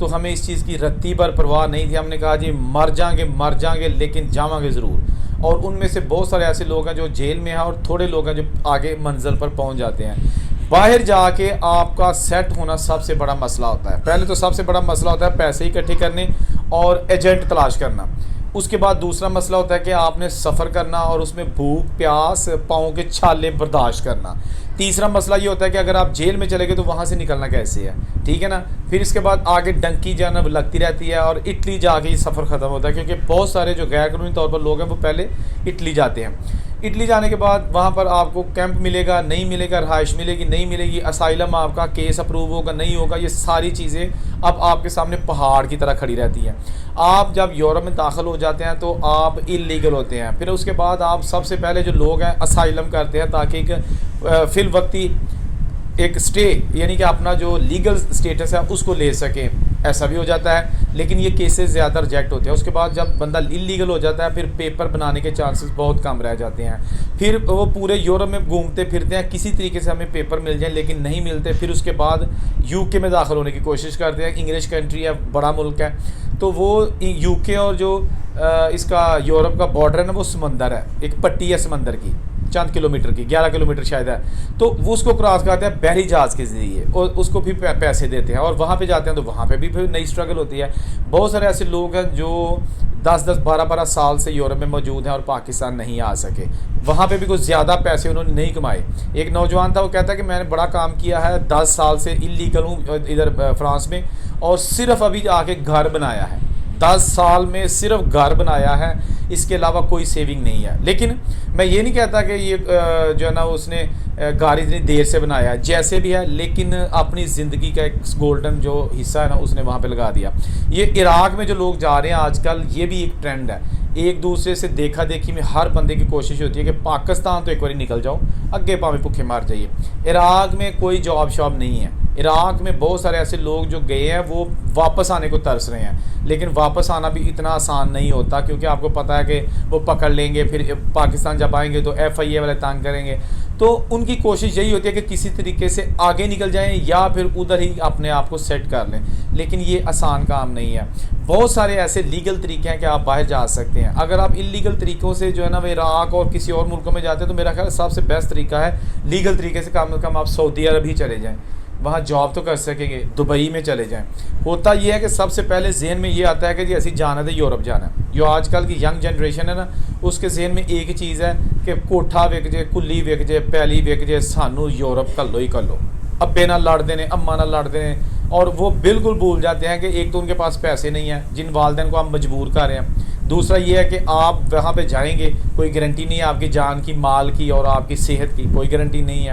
تو ہمیں اس چیز کی رتی پر پرواہ نہیں تھی. ہم نے کہا جی مر جائیں گے لیکن جاواں گے ضرور. اور ان میں سے بہت سارے ایسے لوگ ہیں جو جیل میں ہیں اور تھوڑے لوگ ہیں جو آگے منزل پر پہنچ جاتے ہیں. باہر جا کے آپ کا سیٹ ہونا سب سے بڑا مسئلہ ہوتا ہے. پہلے تو سب سے بڑا مسئلہ ہوتا ہے پیسے اکٹھے کرنے اور ایجنٹ تلاش کرنا. اس کے بعد دوسرا مسئلہ ہوتا ہے کہ آپ نے سفر کرنا اور اس میں بھوک پیاس پاؤں کے چھالے برداشت کرنا. تیسرا مسئلہ یہ ہوتا ہے کہ اگر آپ جیل میں چلے گئے تو وہاں سے نکلنا کیسے ہے, ٹھیک ہے نا. پھر اس کے بعد آگے ڈنکی جانا لگتی رہتی ہے اور اٹلی جا کے یہ سفر ختم ہوتا ہے, کیونکہ بہت سارے جو غیر قانونی طور پر لوگ ہیں وہ پہلے اٹلی جاتے ہیں. اٹلی جانے کے بعد وہاں پر آپ کو کیمپ ملے گا نہیں ملے گا, رہائش ملے گی نہیں ملے گی, اسائلم آپ کا کیس اپروو ہوگا نہیں ہوگا, یہ ساری چیزیں اب آپ کے سامنے پہاڑ کی طرح کھڑی رہتی ہیں. آپ جب یورپ میں داخل ہو جاتے ہیں تو آپ اللیگل ہوتے ہیں. پھر اس کے بعد آپ سب سے پہلے جو لوگ ہیں اسائلم کرتے ہیں تاکہ ایک فی الوقتی ایک سٹے یعنی کہ اپنا جو لیگل سٹیٹس ہے اس کو لے سکیں. ایسا بھی ہو جاتا ہے لیکن یہ کیسز زیادہ ریجیکٹ ہوتے ہیں. اس کے بعد جب بندہ اللیگل ہو جاتا ہے پھر پیپر بنانے کے چانسز بہت کم رہ جاتے ہیں. پھر وہ پورے یورپ میں گھومتے پھرتے ہیں, کسی طریقے سے ہمیں پیپر مل جائیں لیکن نہیں ملتے. پھر اس کے بعد یو کے میں داخل ہونے کی کوشش کرتے ہیں. انگلش کنٹری ہے, بڑا ملک ہے, تو وہ یو کے اور جو اس کا یورپ کا بارڈر ہے نا وہ سمندر ہے, ایک پٹی ہے سمندر کی چند کلومیٹر کی, 11 کلومیٹر شاید ہے, تو وہ اس کو کراس کرتے ہیں بحری جہاز کے ذریعے اور اس کو بھی پیسے دیتے ہیں اور وہاں پہ جاتے ہیں تو وہاں پہ بھی پھر نئی اسٹرگل ہوتی ہے. بہت سارے ایسے لوگ ہیں جو 10-12 سال سے یورپ میں موجود ہیں اور پاکستان نہیں آ سکے. وہاں پہ بھی کچھ زیادہ پیسے انہوں نے نہیں کمائے. ایک نوجوان تھا, وہ کہتا ہے کہ میں نے بڑا کام کیا ہے, 10 سال سے اللیگل ہوں ادھر فرانس میں اور صرف ابھی آ کے گھر بنایا ہے. 10 سال میں صرف گھر بنایا ہے, اس کے علاوہ کوئی سیونگ نہیں ہے. لیکن میں یہ نہیں کہتا کہ یہ جو ہے نا اس نے گھر اتنی دیر سے بنایا ہے, جیسے بھی ہے, لیکن اپنی زندگی کا ایک گولڈن جو حصہ ہے نا اس نے وہاں پہ لگا دیا. یہ عراق میں جو لوگ جا رہے ہیں آج کل, یہ بھی ایک ٹرینڈ ہے. ایک دوسرے سے دیکھا دیکھی میں ہر بندے کی کوشش ہوتی ہے کہ پاکستان تو ایک بار نکل جاؤ, اگے پاویں بھوکے مار جائیے. عراق میں کوئی جاب شاب نہیں ہے. عراق میں بہت سارے ایسے لوگ جو گئے ہیں وہ واپس آنے کو ترس رہے ہیں, لیکن واپس آنا بھی اتنا آسان نہیں ہوتا, کیونکہ آپ کو پتہ ہے کہ وہ پکڑ لیں گے. پھر پاکستان جب آئیں گے تو FIA والے تنگ کریں گے. تو ان کی کوشش یہی ہوتی ہے کہ کسی طریقے سے آگے نکل جائیں یا پھر ادھر ہی اپنے آپ کو سیٹ کر لیں, لیکن یہ آسان کام نہیں ہے. بہت سارے ایسے لیگل طریقے ہیں کہ آپ باہر جا سکتے ہیں. اگر آپ اللیگل طریقوں سے جو ہے نا وہ عراق اور کسی اور ملکوں میں جاتے ہیں تو میرا خیال سب سے بیسٹ طریقہ ہے لیگل طریقے سے کم آپ سعودی عرب ہی چلے جائیں, وہاں جاب تو کر سکیں گے. دبئی میں چلے جائیں. ہوتا یہ ہے کہ سب سے پہلے ذہن میں یہ آتا ہے کہ جی ایسی جانا ہے یورپ جانا ہے. جو آج کل کی ینگ جنریشن ہے نا, اس کے ذہن میں ایک ہی چیز ہے کہ کوٹھا وک جائے, کلی وک جائے, پیلی وک جائے, سانو یورپ کلو ہی کلو. ابے نہ لڑ دینے, اماں نہ لڑ دینے, اور وہ بالکل بھول جاتے ہیں کہ ایک تو ان کے پاس پیسے نہیں ہیں جن والدین کو ہم مجبور کر رہے ہیں. دوسرا یہ ہے کہ آپ وہاں پہ جائیں گے, کوئی گارنٹی نہیں ہے آپ کی جان کی, مال کی اور آپ کی صحت کی, کوئی گارنٹی نہیں ہے.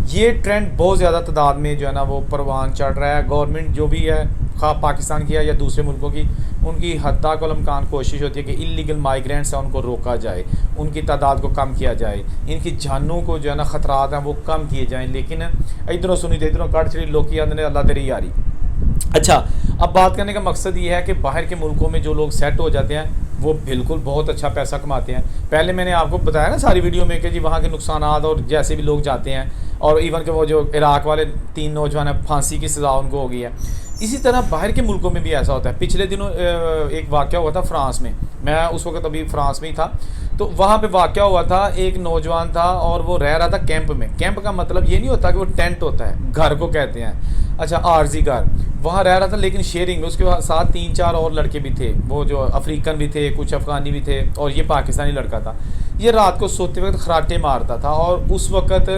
یہ ٹرینڈ بہت زیادہ تعداد میں جو ہے نا وہ پروان چڑھ رہا ہے. گورنمنٹ جو بھی ہے, خواہ پاکستان کی ہے یا دوسرے ملکوں کی, ان کی حد تک الامکان کوشش ہوتی ہے کہ اللیگل مائیگرینٹس ہیں ان کو روکا جائے, ان کی تعداد کو کم کیا جائے, ان کی جانوں کو جو ہے نا خطرات ہیں وہ کم کیے جائیں. لیکن ادھروں سنی تو ادھروں کٹ چڑی لوگ کی آدھے اللہ تیری یاری. اچھا, اب بات کرنے کا مقصد یہ ہے کہ باہر کے ملکوں میں جو لوگ سیٹ ہو جاتے ہیں وہ بالکل بہت اچھا پیسہ کماتے ہیں. پہلے میں نے آپ کو بتایا نا ساری ویڈیو میں کہ جی وہاں کے نقصانات اور جیسے بھی لوگ جاتے ہیں, اور ایون کہ وہ جو عراق والے 3 نوجوان ہیں پھانسی کی سزا ان کو ہو گئی ہے. اسی طرح باہر کے ملکوں میں بھی ایسا ہوتا ہے. پچھلے دنوں ایک واقعہ ہوا تھا فرانس میں, میں اس وقت ابھی فرانس میں ہی تھا, تو وہاں پہ واقعہ ہوا تھا. ایک نوجوان تھا اور وہ رہ رہا تھا کیمپ میں. کیمپ کا مطلب یہ نہیں ہوتا کہ وہ ٹینٹ ہوتا ہے, گھر کو کہتے ہیں, اچھا عارضی گھر. وہاں رہ رہا تھا لیکن شیئرنگ میں. اس کے ساتھ 3-4 اور لڑکے بھی تھے, وہ جو افریقن بھی تھے, کچھ افغانی بھی تھے, اور یہ پاکستانی لڑکا تھا. یہ رات کو سوتے وقت خراٹے مارتا تھا, اور اس وقت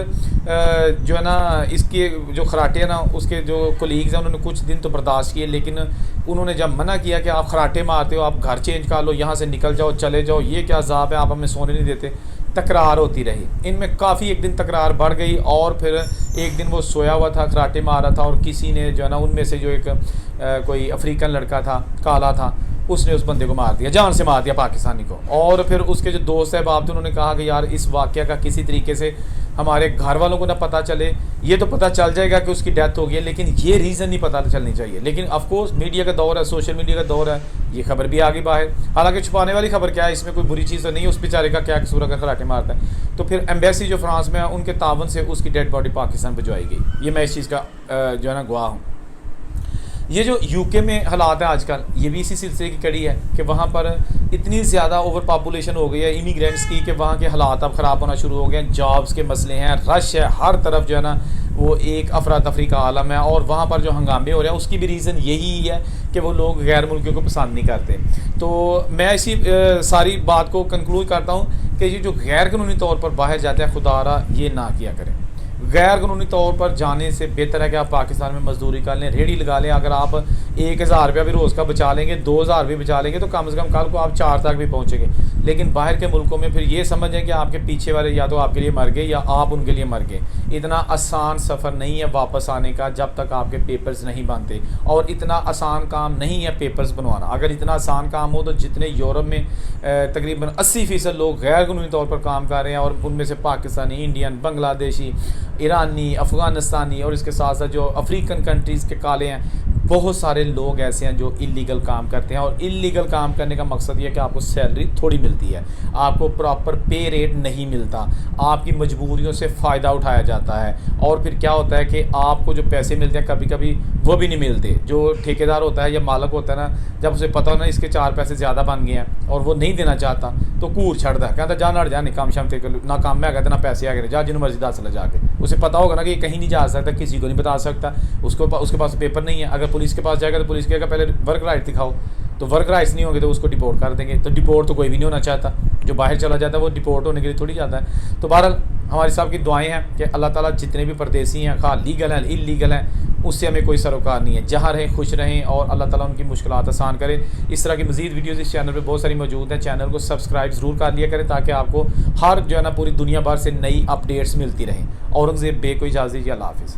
جو ہے نا اس کے جو خراٹے ہیں نا اس کے جو کولیگز ہیں انہوں نے کچھ دن تو برداشت کیے, لیکن انہوں نے جب منع کیا کہ آپ خراٹے مارتے ہو, آپ گھر چینج کر لو, یہاں سے نکل جاؤ, چلے جاؤ, یہ کیا عذاب ہے, آپ ہمیں سونے نہیں دیتے. تکرار ہوتی رہی. ان میں کافی ایک دن تکرار بڑھ گئی, اور پھر ایک دن وہ سویا ہوا تھا, خراٹے مار رہا تھا, اور کسی نے جو ہے نا ان میں سے جو ایک کوئی افریقن لڑکا تھا, کالا تھا, اس نے اس بندے کو مار دیا, جان سے مار دیا پاکستانی کو. اور پھر اس کے جو دوست احباب تھے انہوں نے کہا کہ یار اس واقعہ کا کسی طریقے سے ہمارے گھر والوں کو نہ پتہ چلے. یہ تو پتہ چل جائے گا کہ اس کی ڈیتھ ہو گئی ہے, لیکن یہ ریزن نہیں پتہ چلنی چاہیے. لیکن آف کورس میڈیا کا دور ہے, سوشل میڈیا کا دور ہے, یہ خبر بھی آ گئی باہر. حالانکہ چھپانے والی خبر کیا ہے, اس میں کوئی بری چیز تو نہیں ہے, اس بیچارے کا کیا قصور اگر خراٹے مارتا ہے. تو پھر ایمبیسی جو فرانس میں ہے ان کے تعاون سے اس کی ڈیڈ باڈی پاکستان بھجوائی گئی. یہ میں اس چیز کا جو ہے نا گواہ ہوں. یہ جو یو کے میں حالات ہیں آج کل، یہ بھی اسی سلسلے کی کڑی ہے کہ وہاں پر اتنی زیادہ اوور پاپولیشن ہو گئی ہے امیگرینٹس کی کہ وہاں کے حالات اب خراب ہونا شروع ہو گئے ہیں. جابس کے مسئلے ہیں، رش ہے ہر طرف جو ہے نا، وہ ایک افراتفری کا عالم ہے. اور وہاں پر جو ہنگامے ہو رہے ہیں اس کی بھی ریزن یہی ہے کہ وہ لوگ غیر ملکیوں کو پسند نہیں کرتے. تو میں اسی ساری بات کو کنکلوڈ کرتا ہوں کہ یہ جو غیر قانونی طور پر باہر جاتے ہیں، خدا را یہ نہ کیا کریں. غیر قانونی طور پر جانے سے بہتر ہے کہ آپ پاکستان میں مزدوری کر لیں، ریڑھی لگا لیں. اگر آپ 1000 روپیہ بھی روز کا بچا لیں گے، 2000 بھی بچا لیں گے، تو کم از کم کل کو آپ 4 تک بھی پہنچیں گے. لیکن باہر کے ملکوں میں پھر یہ سمجھیں کہ آپ کے پیچھے والے یا تو آپ کے لیے مر گئے یا آپ ان کے لیے مر گئے. اتنا آسان سفر نہیں ہے واپس آنے کا جب تک آپ کے پیپرز نہیں بنتے، اور اتنا آسان کام نہیں ہے پیپرز بنوانا. اگر اتنا آسان کام ہو تو جتنے یورپ میں تقریباً 80% لوگ غیر قانونی طور پر کام کر رہے ہیں، اور ان میں سے پاکستانی، انڈین، بنگلہ دیشی، ایرانی، افغانستانی، اور اس کے ساتھ ساتھ جو افریقن کنٹریز کے کالے ہیں، بہت سارے لوگ ایسے ہیں جو اللیگل کام کرتے ہیں. اور اللیگل کام کرنے کا مقصد یہ ہے کہ آپ کو سیلری تھوڑی ملتی ہے، آپ کو پراپر پے ریٹ نہیں ملتا، آپ کی مجبوریوں سے فائدہ اٹھایا جاتا ہے. اور پھر کیا ہوتا ہے کہ آپ کو جو پیسے ملتے ہیں کبھی کبھی وہ بھی نہیں ملتے. جو ٹھیکیدار ہوتا ہے یا مالک ہوتا ہے نا، جب اسے پتہ ہونا اس کے 4 پیسے زیادہ بن گئے ہیں اور وہ نہیں دینا چاہتا تو کور چھڑتا ہے، کہتا جا نہ جا، نہیں کام شام نہ کام میں کہتے نہ پیسے آ گئے، جا جنہوں مرضی دس جا کے. اسے پتہ ہوگا نا کہ یہ کہیں نہیں جا سکتا، کسی کو نہیں بتا سکتا، اس کے پاس پیپر نہیں ہے. اگر پولیس کے پاس جائے گا تو پولیس کہے گا پہلے ورک رائٹ دکھاؤ، تو ورک رائٹس نہیں ہوں گے تو اس کو ڈپورٹ کر دیں گے. تو ڈپورٹ تو کوئی بھی نہیں ہونا چاہتا، جو باہر چلا جاتا ہے وہ ڈپورٹ ہونے کے لیے تھوڑی جاتا ہے. تو بہرحال ہماری صاحب کی دعائیں ہیں کہ اللہ تعالیٰ جتنے بھی پردیسی ہیں، خواہ لیگل ہیں اللیگل ہیں، اس سے ہمیں کوئی سروکار نہیں ہے. جہاں رہیں خوش رہیں، اور اللہ تعالیٰ ان کی مشکلات آسان کرے. اس طرح کی مزید ویڈیوز اس چینل پہ بہت ساری موجود ہیں. چینل کو سبسکرائب ضرور کر لیا کریں تاکہ آپ کو ہر جو ہے نا پوری دنیا بھر سے نئی اپڈیٹس ملتی رہیں. اورنگزیب بے کو اجازت دیجیے. اللہ حافظ.